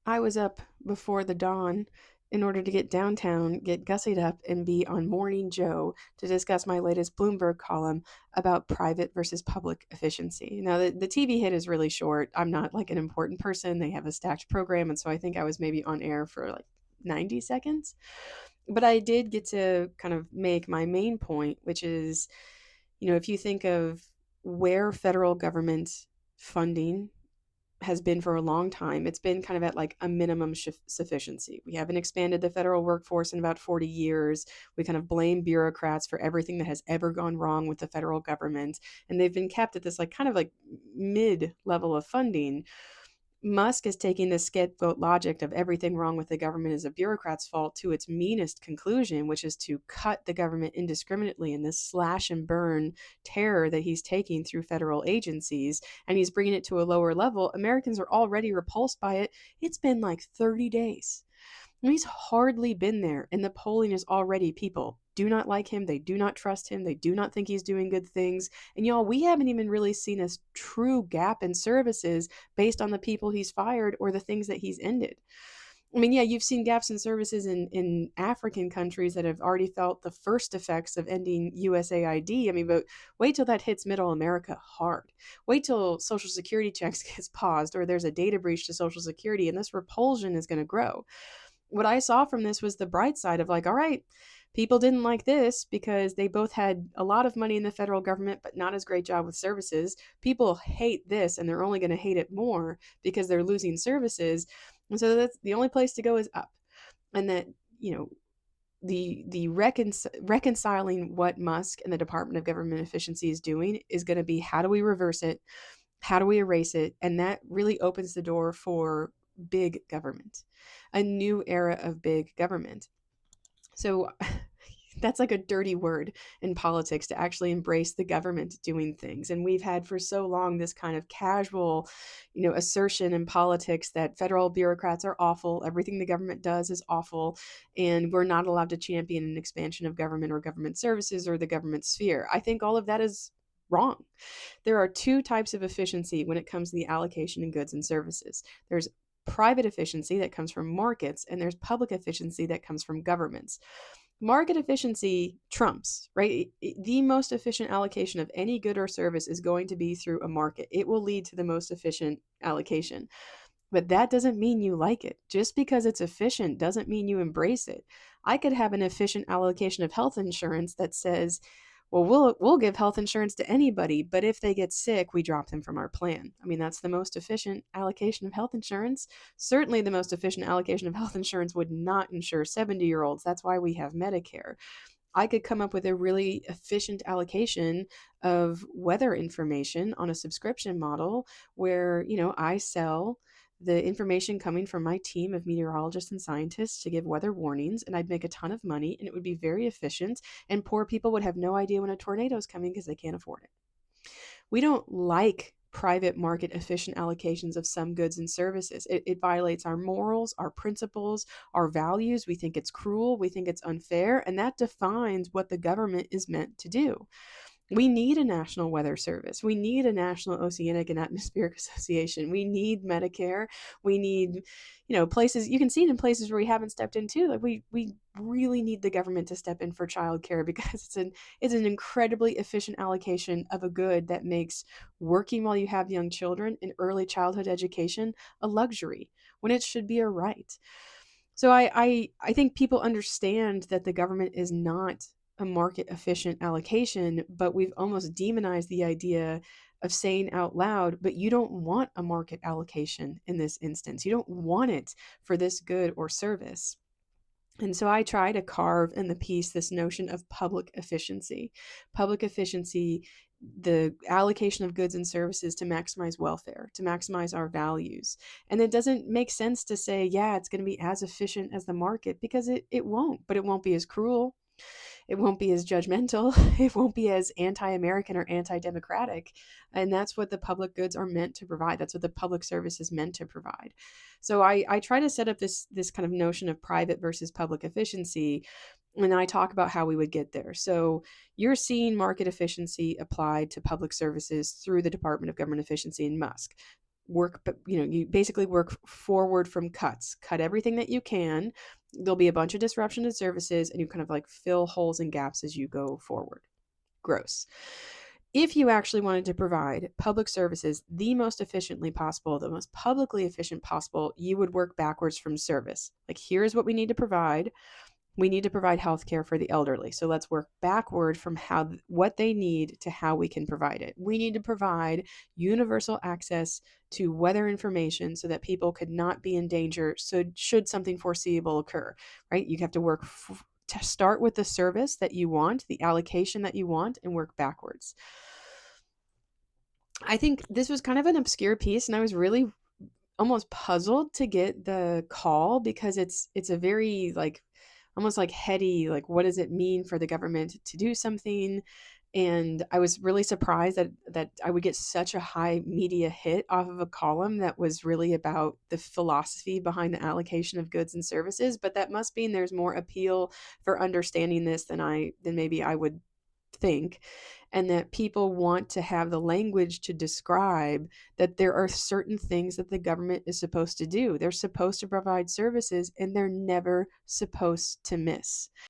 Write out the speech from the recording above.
I was up before the dawn in order to get downtown, get gussied up, and be on Morning Joe to discuss my latest Bloomberg column about private versus public efficiency. Now, the TV hit is really short. I'm not like an important person. They have a stacked program. And so I think I was maybe on air for like 90 seconds. But I did get to kind of make my main point, which is, if you think of where federal government funding has been for a long time, it's been kind of at like a minimum sufficiency. We haven't expanded the federal workforce in about 40 years. We kind of blame bureaucrats for everything that has ever gone wrong with the federal government. And they've been kept at this like kind of like mid level of funding. Musk is taking the scapegoat logic of everything wrong with the government is a bureaucrat's fault to its meanest conclusion, which is to cut the government indiscriminately in this slash and burn terror that he's taking through federal agencies. And he's bringing it to a lower level. Americans are already repulsed by it. It's been like 30 days. And he's hardly been there, and the polling is already people do not like him. They do not trust him. They do not think he's doing good things. And y'all, we haven't even really seen a true gap in services based on the people he's fired or the things that he's ended. I mean, yeah, you've seen gaps in services in African countries that have already felt the first effects of ending USAID. I mean, but wait till that hits middle America hard. Wait till Social Security checks gets paused or there's a data breach to Social Security, and this repulsion is going to grow. What I saw from this was the bright side of like, all right, people didn't like this because they both had a lot of money in the federal government, but not as great job with services. People hate this and they're only going to hate it more because they're losing services. And so that's the only place to go is up. And that, the reconciling what Musk and the Department of Government Efficiency is doing is going to be how do we reverse it? How do we erase it? And that really opens the door for big government, a new era of big government. So that's like a dirty word in politics to actually embrace the government doing things. And we've had for so long this kind of casual, assertion in politics that federal bureaucrats are awful. Everything the government does is awful. And we're not allowed to champion an expansion of government or government services or the government sphere. I think all of that is wrong. There are two types of efficiency when it comes to the allocation of goods and services. There's private efficiency that comes from markets, and there's public efficiency that comes from governments. Market efficiency trumps, right? The most efficient allocation of any good or service is going to be through a market. It will lead to the most efficient allocation. But that doesn't mean you like it. Just because it's efficient doesn't mean you embrace it. I could have an efficient allocation of health insurance that says, well, we'll give health insurance to anybody, but if they get sick, we drop them from our plan. I mean, that's the most efficient allocation of health insurance. Certainly the most efficient allocation of health insurance would not insure 70-year-olds. That's why we have Medicare. I could come up with a really efficient allocation of weather information on a subscription model where, I sell the information coming from my team of meteorologists and scientists to give weather warnings, and I'd make a ton of money, and it would be very efficient, and poor people would have no idea when a tornado is coming because they can't afford it. We don't like private market efficient allocations of some goods and services. It violates our morals, our principles, our values. We think it's cruel. We think it's unfair. And that defines what the government is meant to do. We need a national weather service. We need a national oceanic and atmospheric association. We need Medicare. We need, places, you can see it in places where we haven't stepped into. Like we really need the government to step in for childcare because it's an incredibly efficient allocation of a good that makes working while you have young children and early childhood education a luxury when it should be a right. So I think people understand that the government is not a market efficient allocation, but we've almost demonized the idea of saying out loud, but you don't want a market allocation in this instance. You don't want it for this good or service. And so I try to carve in the piece this notion of public efficiency. Public efficiency, the allocation of goods and services to maximize welfare, to maximize our values. And it doesn't make sense to say, yeah, it's going to be as efficient as the market because it won't, but it won't be as cruel. It won't be as judgmental. It won't be as anti-American or anti-democratic. And that's what the public goods are meant to provide. That's what the public service is meant to provide. So I try to set up this kind of notion of private versus public efficiency. And then I talk about how we would get there. So you're seeing market efficiency applied to public services through the Department of Government Efficiency and Musk. work, but you basically work forward from cuts, cut everything that you can. There'll be a bunch of disruption in services, and you kind of like fill holes and gaps as you go forward. Gross. If you actually wanted to provide public services the most efficiently possible, the most publicly efficient possible, you would work backwards from service. Like, here's what we need to provide. We need to provide healthcare for the elderly. So let's work backward from what they need to how we can provide it. We need to provide universal access to weather information so that people could not be in danger. So should something foreseeable occur, right? You have to work to start with the service that you want, the allocation that you want, and work backwards. I think this was kind of an obscure piece, and I was really almost puzzled to get the call because it's a very like almost like heady, like what does it mean for the government to do something? And I was really surprised that I would get such a high media hit off of a column that was really about the philosophy behind the allocation of goods and services. But that must mean there's more appeal for understanding this than maybe I would think, and that people want to have the language to describe that there are certain things that the government is supposed to do. They're supposed to provide services, and they're never supposed to miss.